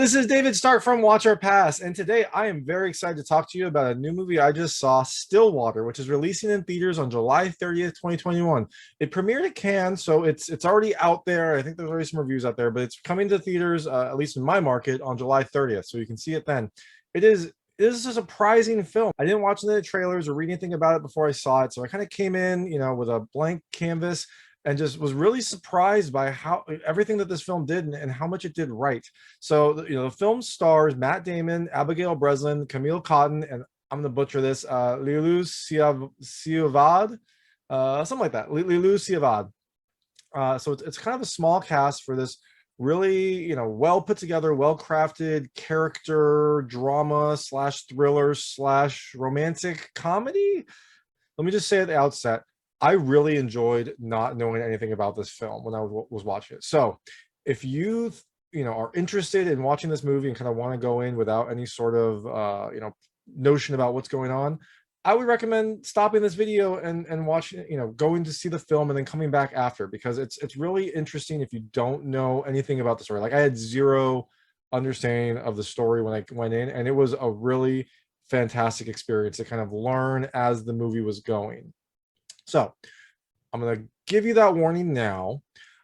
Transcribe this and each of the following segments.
This is David Stark from Watch Our Pass, and today I am very excited to talk to you about a new movie I just saw, Stillwater, which is releasing in theaters on July 30th, 2021. It premiered at Cannes, so it's already out there. I think there's already some reviews out there, but it's coming to theaters, at least in my market, on July 30th, so you can see it then. It is a surprising film. I didn't watch any of the trailers or read anything about it before I saw it, so I kind of came in, with a blank canvas and just was really surprised by how everything that this film did and how much it did right. So, the film stars Matt Damon, Abigail Breslin, Camille Cottin, and I'm gonna butcher this, Lilou Siauvaud, something like that. Lilou Siauvaud. So it's kind of a small cast for this really, well put together, well crafted character drama slash thriller slash romantic comedy. Let me just say at the outset, I really enjoyed not knowing anything about this film when I was watching it. So if you are interested in watching this movie and kind of want to go in without any sort of notion about what's going on, I would recommend stopping this video and watching it, going to see the film and then coming back after, because it's really interesting if you don't know anything about the story. Like, I had zero understanding of the story when I went in, and it was a really fantastic experience to kind of learn as the movie was going. So I'm going to give you that warning now.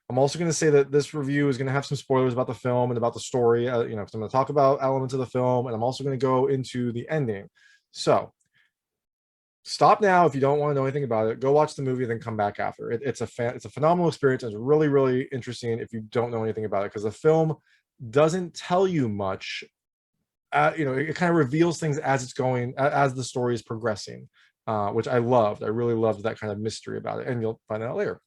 I'm also going to say that this review is going to have some spoilers about the film and about the story, because I'm going to talk about elements of the film, and I'm also going to go into the ending. So stop now if you don't want to know anything about it. Go watch the movie, then come back after. It's a phenomenal experience. It's really, really interesting if you don't know anything about it, because the film doesn't tell you much. It kind of reveals things as it's going, as the story is progressing. Which I loved. I really loved that kind of mystery about it, and you'll find out later.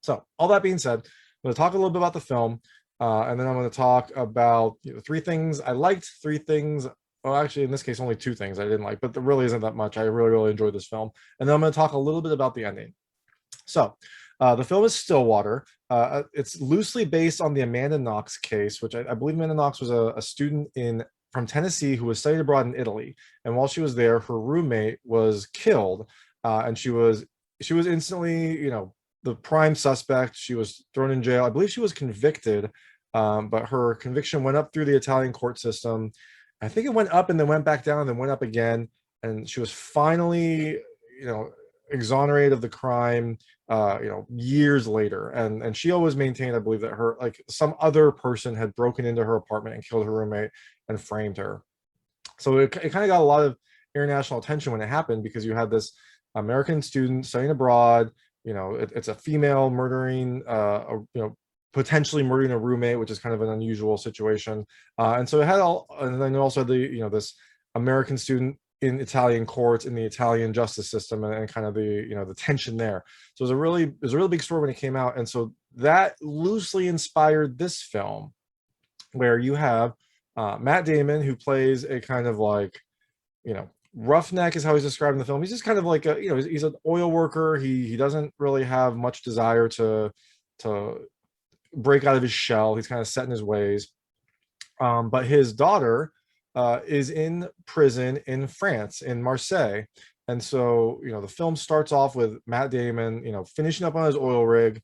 So all that being said, I'm going to talk a little bit about the film, and then I'm going to talk about three things I liked, three things, well, actually in this case only two things I didn't like, but there really isn't that much. I really, really enjoyed this film, and then I'm going to talk a little bit about the ending. So the film is Stillwater. It's loosely based on the Amanda Knox case, which I believe Amanda Knox was a student from Tennessee who was studied abroad in Italy, and while she was there, her roommate was killed, and she was instantly, the prime suspect. She was thrown in jail. I believe she was convicted, but her conviction went up through the Italian court system. I think it went up and then went back down and then went up again, and she was finally, exonerated of the crime, years later. And she always maintained, I believe, that some other person had broken into her apartment and killed her roommate and framed her. So it kind of got a lot of international attention when it happened, because you had this American student studying abroad. It's a female murdering, potentially murdering a roommate, which is kind of an unusual situation. And so it had and then also this American student in Italian courts, in the Italian justice system, and kind of the tension there. So it was a really big story when it came out, and so that loosely inspired this film, where you have Matt Damon, who plays a kind of roughneck is how he's described in the film. He's just kind of like he's an oil worker. He doesn't really have much desire to break out of his shell. He's kind of set in his ways. But his daughter is in prison in France, in Marseille. And so, the film starts off with Matt Damon, finishing up on his oil rig,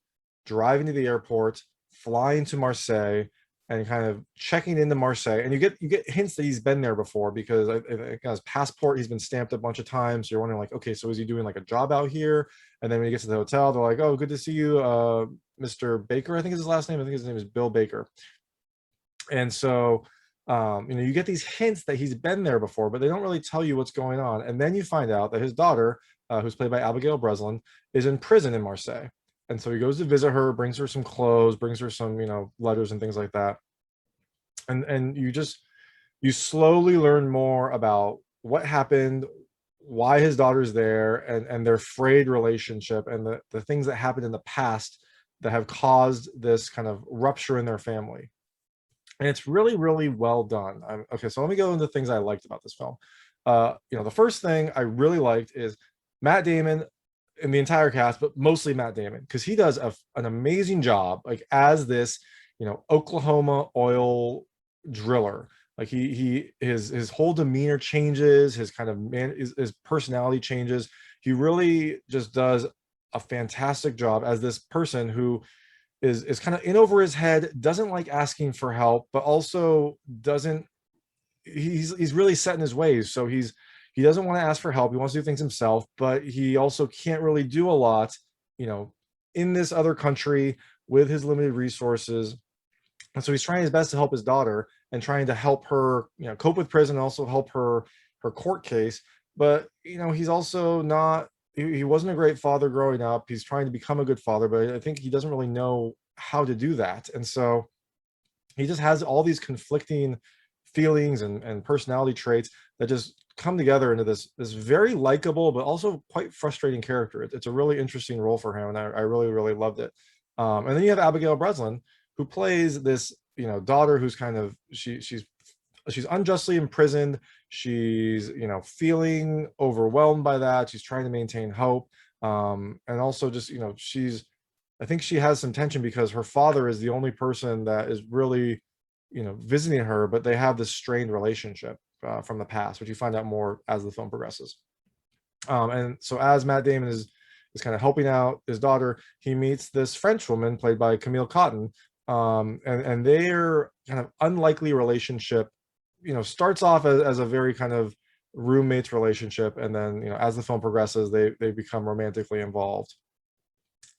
driving to the airport, flying to Marseille, and kind of checking into Marseille. And you get hints that he's been there before, because I think his passport, he's been stamped a bunch of times. So you're wondering, okay, so is he doing a job out here? And then when he gets to the hotel, they're like, oh, good to see you, Mr. Baker, I think is his last name. I think his name is Bill Baker. And so, you get these hints that he's been there before, but they don't really tell you what's going on. And then you find out that his daughter, who's played by Abigail Breslin, is in prison in Marseille. And so he goes to visit her, brings her some clothes, brings her some, letters and things like that. And you slowly learn more about what happened, why his daughter's there, and their frayed relationship, and the things that happened in the past that have caused this kind of rupture in their family. And it's really, really well done. Okay, so let me go into things I liked about this film. The first thing I really liked is Matt Damon and the entire cast, but mostly Matt Damon, because he does an amazing job, as this, Oklahoma oil driller. His whole demeanor changes, his kind of his personality changes. He really just does a fantastic job as this person who is kind of in over his head, doesn't like asking for help, but also doesn't he's really set in his ways. So he doesn't want to ask for help. He wants to do things himself, but he also can't really do a lot, you know, in this other country with his limited resources. And so he's trying his best to help his daughter and trying to help her, you know, cope with prison, and also help her court case. But you know, he's also not. He wasn't a great father growing up. He's trying to become a good father, but I think he doesn't really know how to do that. And so he just has all these conflicting feelings and personality traits that just come together into this very likable but also quite frustrating character. It's a really interesting role for him, and I really really loved it. And then you have Abigail Breslin, who plays this, you know, daughter who's kind of she's unjustly imprisoned. She's, you know, feeling overwhelmed by that. She's trying to maintain hope, and also just, you know, I think she has some tension because her father is the only person that is really, you know, visiting her, but they have this strained relationship from the past, which you find out more as the film progresses. And so as Matt Damon is kind of helping out his daughter, he meets this French woman played by Camille Cottin, and their kind of unlikely relationship, you know, starts off as a very kind of roommates relationship, and then, you know, as the film progresses, they become romantically involved.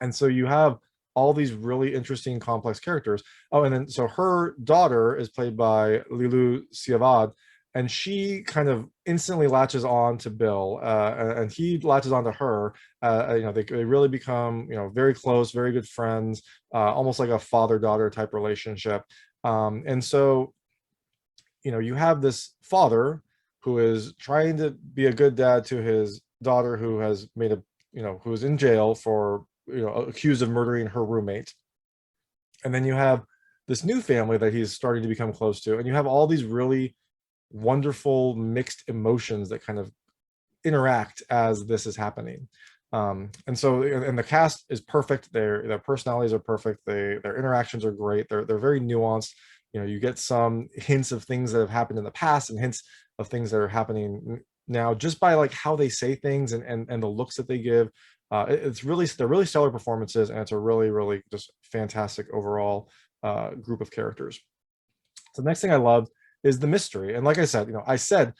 And so you have all these really interesting complex characters. Oh, and then so her daughter is played by Lilou Siauvaud, and she kind of instantly latches on to Bill, and he latches on to her. You know, they really become, you know, very close, very good friends, almost like a father-daughter type relationship. And so, you know, you have this father who is trying to be a good dad to his daughter, who has made a, you know, who's in jail for, you know, accused of murdering her roommate. And then you have this new family that he's starting to become close to, and you have all these really wonderful mixed emotions that kind of interact as this is happening. And so, and the cast is perfect. Their personalities are perfect. Their interactions are great. They're very nuanced. You know, you get some hints of things that have happened in the past and hints of things that are happening now just by like how they say things and the looks that they give. They're really stellar performances, and it's a really really just fantastic overall group of characters. So the next thing I loved is the mystery, and like I said, you know, I said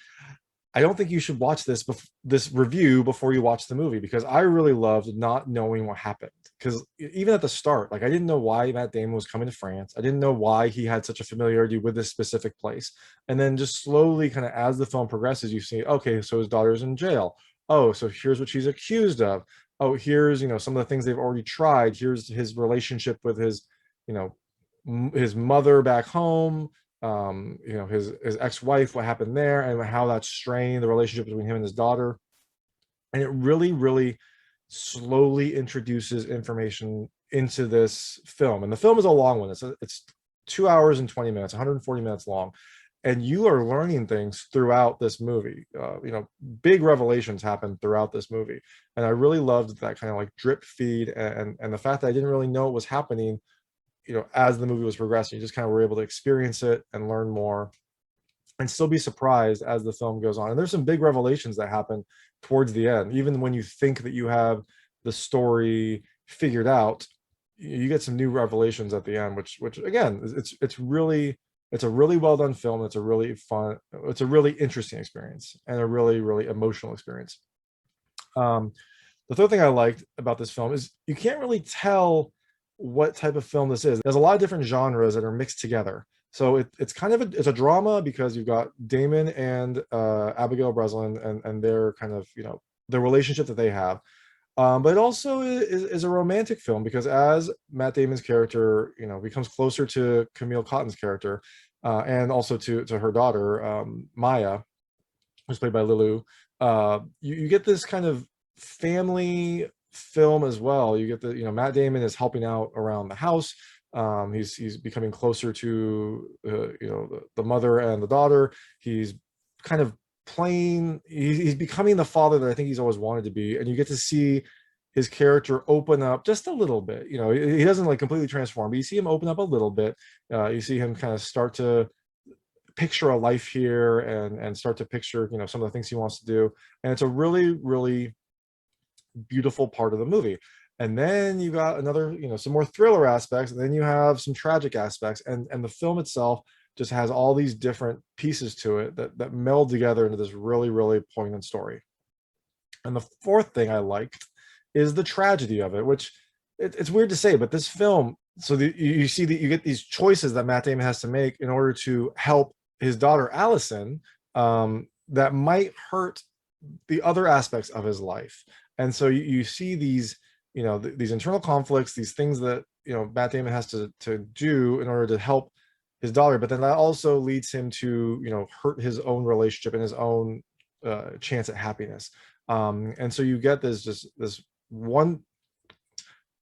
I don't think you should watch this review before you watch the movie, because I really loved not knowing what happened. Because even at the start, like, I didn't know why Matt Damon was coming to France. I didn't know why he had such a familiarity with this specific place. And then just slowly, kind of as the film progresses, you see, okay, so his daughter's in jail. Oh, so here's what she's accused of. Oh, here's, you know, some of the things they've already tried. Here's his relationship with his, you know, his mother back home, you know, his ex-wife, what happened there, and how that strained the relationship between him and his daughter. And it really really slowly introduces information into this film. And the film is a long one. It's 2 hours and 20 minutes, 140 minutes long, and you are learning things throughout this movie. You know, big revelations happen throughout this movie, and I really loved that kind of like drip feed, and the fact that I didn't really know it was happening, you know, as the movie was progressing. You just kind of were able to experience it and learn more, and still be surprised as the film goes on. And there's some big revelations that happen towards the end. Even when you think that you have the story figured out, you get some new revelations at the end, which again, it's a really well done film. It's a really fun, it's a really interesting experience, and a really really emotional experience. Um, the third thing I liked about this film is you can't really tell what type of film this is. There's a lot of different genres that are mixed together. So it's kind of it's a drama, because you've got Damon and Abigail Breslin, and their kind of, you know, the relationship that they have. But it also is a romantic film, because as Matt Damon's character, you know, becomes closer to Camille Cottin's character, and also to her daughter, Maya, who's played by Lilou, you get this kind of family film as well. You get the, you know, Matt Damon is helping out around the house. He's becoming closer to, you know, the mother and the daughter. He's kind of playing. He's becoming the father that I think he's always wanted to be, and you get to see his character open up just a little bit. You know, he doesn't like completely transform, but you see him open up a little bit. You see him kind of start to picture a life here, and start to picture, you know, some of the things he wants to do. And it's a really really beautiful part of the movie. And then you got another, some more thriller aspects, and then you have some tragic aspects, and the film itself just has all these different pieces to it that meld together into this really, really poignant story. And the fourth thing I liked is the tragedy of it, which it's weird to say, but this film, so you see that you get these choices that Matt Damon has to make in order to help his daughter Allison, that might hurt the other aspects of his life. And so you see these, these internal conflicts, these things that, Matt Damon has to do in order to help his daughter, but then that also leads him to, hurt his own relationship and his own chance at happiness. And so you get this one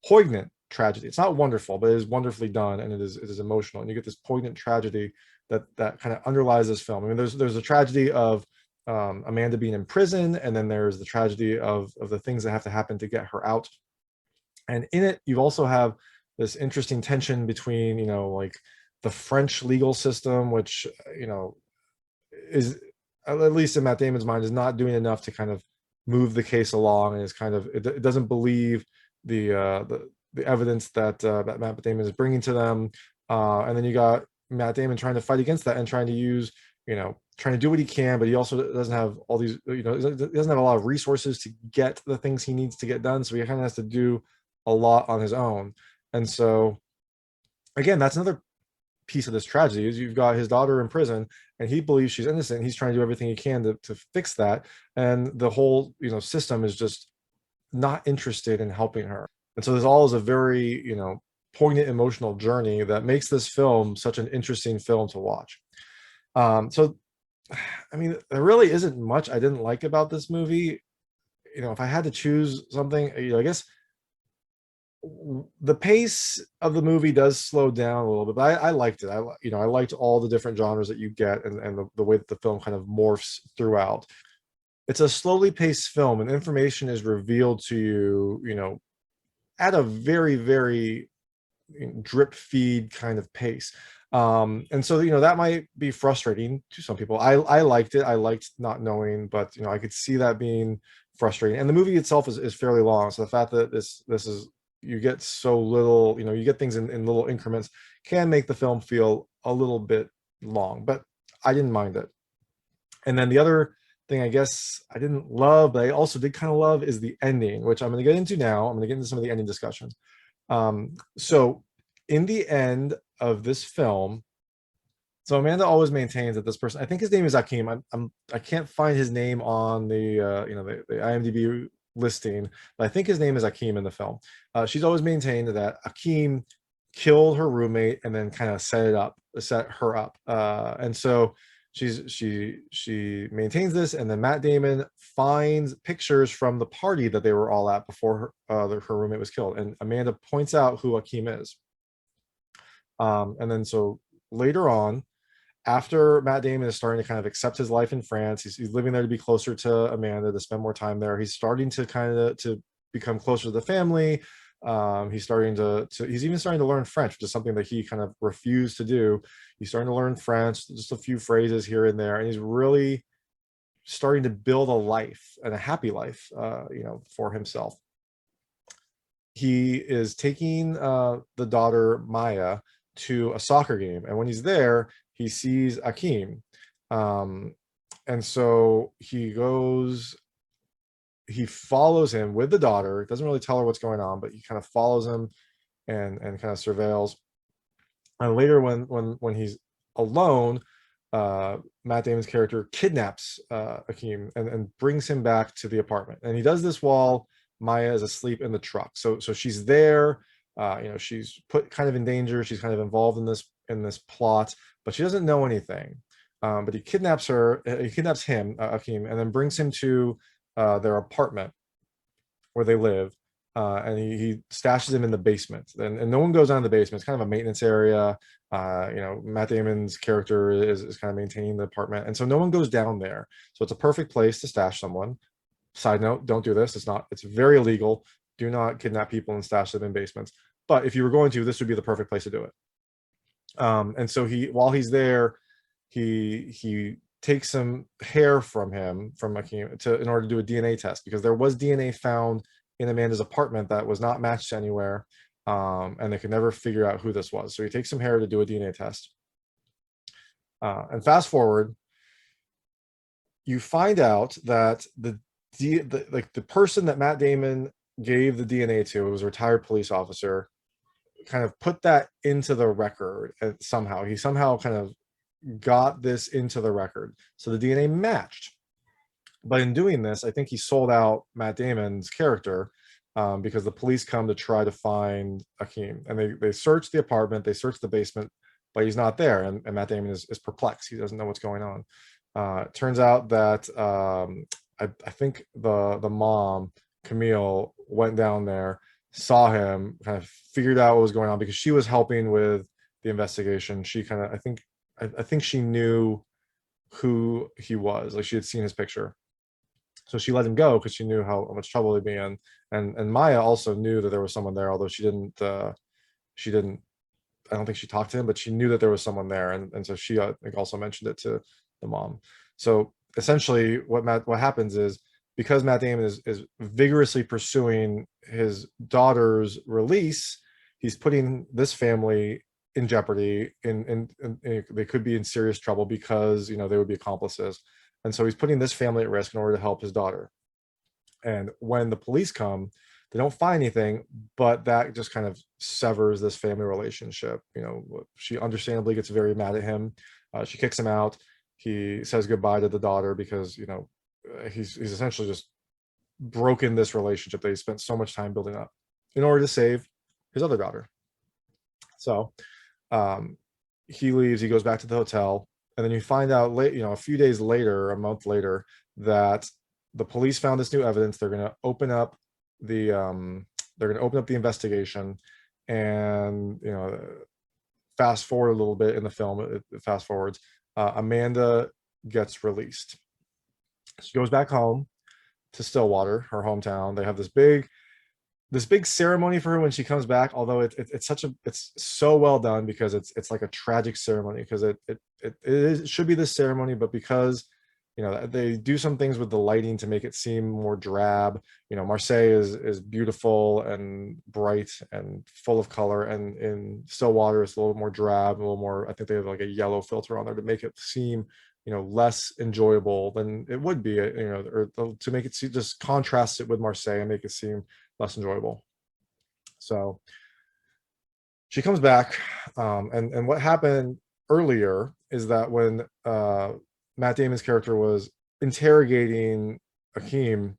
poignant tragedy. It's not wonderful, but it is wonderfully done, and it is emotional. And you get this poignant tragedy that kind of underlies this film. I mean, there's a tragedy of Amanda being in prison, and then there's the tragedy of the things that have to happen to get her out. And in it, you also have this interesting tension between, like the French legal system, which, is, at least in Matt Damon's mind, is not doing enough to kind of move the case along, and is kind of, it doesn't believe the evidence that Matt Damon is bringing to them. And then you got Matt Damon trying to fight against that and trying to use, trying to do what he can, but he also doesn't have all these, he doesn't have a lot of resources to get the things he needs to get done. So he kind of has to do a lot on his own. And so, again, that's another piece of this tragedy, is you've got his daughter in prison, and he believes she's innocent. He's trying to do everything he can to fix that. And the whole, system is just not interested in helping her. And so this all is a very, poignant emotional journey that makes this film such an interesting film to watch. So, I mean, there really isn't much I didn't like about this movie. If I had to choose something, I guess the pace of the movie does slow down a little bit, but I liked it. I liked all the different genres that you get, and the way that the film kind of morphs throughout. It's a slowly paced film, and information is revealed to you, at a very, very drip feed kind of pace. And so, that might be frustrating to some people. I liked it. I liked not knowing, but I could see that being frustrating. And the movie itself is fairly long. So the fact that this is, you get so little, you get things in little increments, can make the film feel a little bit long, but I didn't mind it. And then the other thing I guess I didn't love, but I also did kind of love, is the ending, which I'm going to get into now. I'm going to get into some of the ending discussions. So in the end of this film, so Amanda always maintains that this person, I think his name is Akeem. I can't find his name on the the IMDb listing, but I think his name is Akeem in the film. She's always maintained that Akeem killed her roommate and then kind of set her up. And so she maintains this, and then Matt Damon finds pictures from the party that they were all at before her roommate was killed, and Amanda points out who Akeem is. And then so later on, after Matt Damon is starting to kind of accept his life in France, he's living there to be closer to Amanda, to spend more time there. He's starting to kind of to become closer to the family. He's starting he's even starting to learn French, which is something that he kind of refused to do. He's starting to learn French, just a few phrases here and there, and he's really starting to build a life, and a happy life, for himself. He is taking the daughter Maya to a soccer game, and when he's there, he sees Akeem, and so he follows him with the daughter. Doesn't really tell her what's going on, but he kind of follows him and kind of surveils. And later, when he's alone, Matt Damon's character kidnaps Akeem and brings him back to the apartment. And he does this while Maya is asleep in the truck. So she's there. She's put kind of in danger. She's kind of involved in this plot, but she doesn't know anything. But he kidnaps him, Akeem, and then brings him to their apartment where they live, and he stashes him in the basement, and no one goes down in the basement. It's kind of a maintenance area. Matt Damon's character is kind of maintaining the apartment, and so no one goes down there. So it's a perfect place to stash someone. Side note, don't do this. It's very illegal. Do not kidnap people and stash them in basements. But if you were going to, this would be the perfect place to do it. And so while he's there, he takes some hair from Akeem in order to do a DNA test, because there was DNA found in Amanda's apartment that was not matched anywhere, and they could never figure out who this was. So he takes some hair to do a DNA test. And fast forward, you find out that the person that Matt Damon gave the DNA to, it was a retired police officer, kind of put that into the record somehow. He somehow kind of got this into the record. So the DNA matched. But in doing this, I think he sold out Matt Damon's character, because the police come to try to find Akeem. And they search the apartment, they search the basement, but he's not there. And Matt Damon is perplexed. He doesn't know what's going on. It turns out that I think the mom, Camille, went down there, saw him, kind of figured out what was going on because she was helping with the investigation. She kind of, I think she knew who he was. Like, she had seen his picture. So she let him go because she knew how much trouble he'd be in. And Maya also knew that there was someone there, although she didn't, I don't think she talked to him, but she knew that there was someone there. And so she, I think, also mentioned it to the mom. So essentially what happens is, because Matt Damon is vigorously pursuing his daughter's release, he's putting this family in jeopardy, and they could be in serious trouble because, you know, they would be accomplices. And so he's putting this family at risk in order to help his daughter. And when the police come, they don't find anything, but that just kind of severs this family relationship. You know, she understandably gets very mad at him. She kicks him out. He says goodbye to the daughter because, you know, he's essentially just broken this relationship that he spent so much time building up in order to save his other daughter. So he leaves, he goes back to the hotel, and then you find out late, you know, a few days later, a month later, that the police found this new evidence. They're going to open up the investigation. And, you know, fast forward a little bit in the film, it fast forwards, Amanda gets released. She goes back home to Stillwater, her hometown. They have this big ceremony for her when she comes back, although it's so well done because it's like a tragic ceremony, because it should be this ceremony, but because, you know, they do some things with the lighting to make it seem more drab. You know, Marseille is beautiful and bright and full of color, and in Stillwater it's a little more drab, a little more, I think they have like a yellow filter on there to make it seem, you know, less enjoyable than it would be, you know, or to make it just contrast it with Marseille and make it seem less enjoyable. So she comes back, and what happened earlier is that when Matt Damon's character was interrogating Akeem,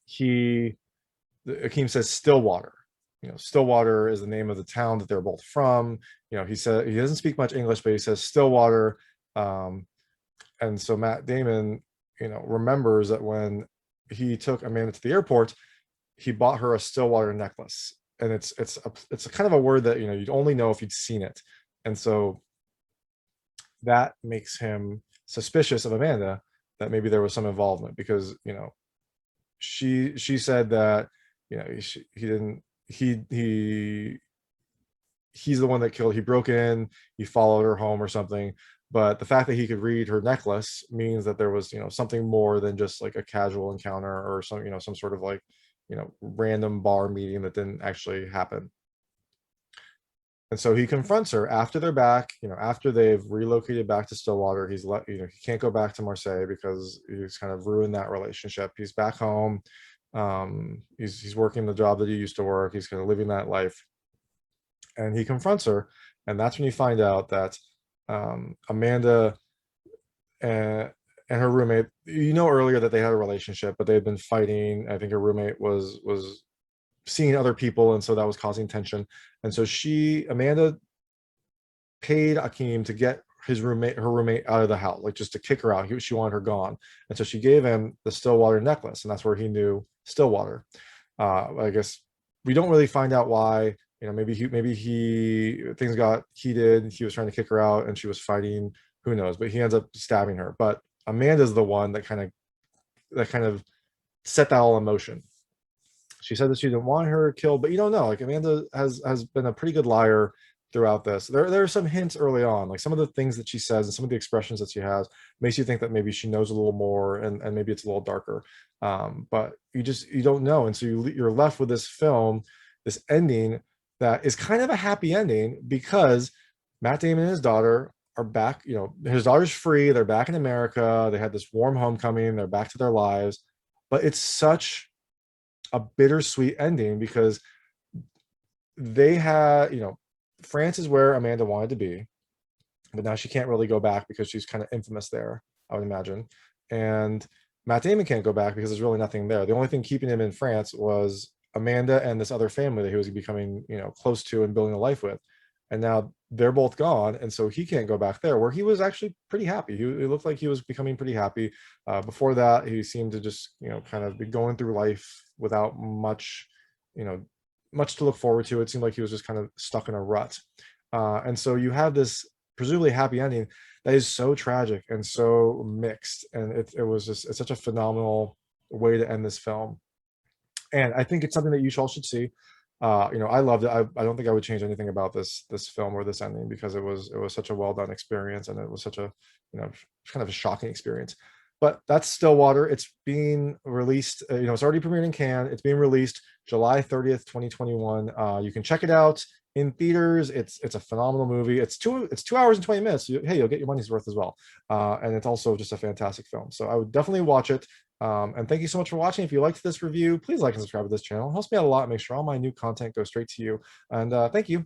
Akeem says Stillwater. You know, Stillwater is the name of the town that they're both from. You know, he said he doesn't speak much English, but he says Stillwater. And so Matt Damon, you know, remembers that when he took Amanda to the airport, he bought her a Stillwater necklace. And it's a kind of a word that, you know, you'd only know if you'd seen it. And so that makes him suspicious of Amanda, that maybe there was some involvement, because, you know, she said that, you know, he's the one that killed, he broke in, he followed her home or something. But the fact that he could read her necklace means that there was, you know, something more than just like a casual encounter or some, you know, some sort of like, you know, random bar meeting that didn't actually happen. And so he confronts her after they're back, you know, after they've relocated back to Stillwater. You know, he can't go back to Marseille because he's kind of ruined that relationship. He's back home. He's working the job that he used to work. He's kind of living that life. And he confronts her. And that's when you find out that Amanda and her roommate, you know, earlier that they had a relationship, but they had been fighting. I think her roommate was seeing other people, and so that was causing tension. And so Amanda paid Akeem to get her roommate out of the house, like just to kick her out. She wanted her gone. And so she gave him the Stillwater necklace, and that's where he knew Stillwater. I guess we don't really find out why. You know, maybe things got heated. He was trying to kick her out and she was fighting, who knows, but he ends up stabbing her. But Amanda's the one that kind of set that all in motion. She said that she didn't want her killed, but you don't know. Like, Amanda has been a pretty good liar throughout this. There are some hints early on, like some of the things that she says and some of the expressions that she has makes you think that maybe she knows a little more, and maybe it's a little darker. But you don't know, and so you're left with this film, this ending that is kind of a happy ending because Matt Damon and his daughter are back. You know, his daughter's free. They're back in America. They had this warm homecoming. They're back to their lives. But it's such a bittersweet ending because they had, France is where Amanda wanted to be, but now she can't really go back because she's kind of infamous there, I would imagine. And Matt Damon can't go back because there's really nothing there. The only thing keeping him in France was Amanda and this other family that he was becoming, close to and building a life with. And now they're both gone, and so he can't go back there where he was actually pretty happy. It looked like he was becoming pretty happy. Before that, he seemed to just, kind of be going through life without much, you know, much to look forward to. It seemed like he was just kind of stuck in a rut. And so you have this presumably happy ending that is so tragic and so mixed. And it's such a phenomenal way to end this film. And I think it's something that you all should see. I loved it. I don't think I would change anything about this film or this ending because it was such a well done experience, and it was such a, kind of a shocking experience. But that's Stillwater. It's being released. It's already premiered in Cannes. It's being released July 30th, 2021. You can check it out in theaters. It's a phenomenal movie. It's 2 hours and 20 minutes. Hey, you'll get your money's worth as well. And it's also just a fantastic film. So I would definitely watch it. And thank you so much for watching. If you liked this review, please like and subscribe to this channel. It helps me out a lot. Make sure all my new content goes straight to you. And thank you.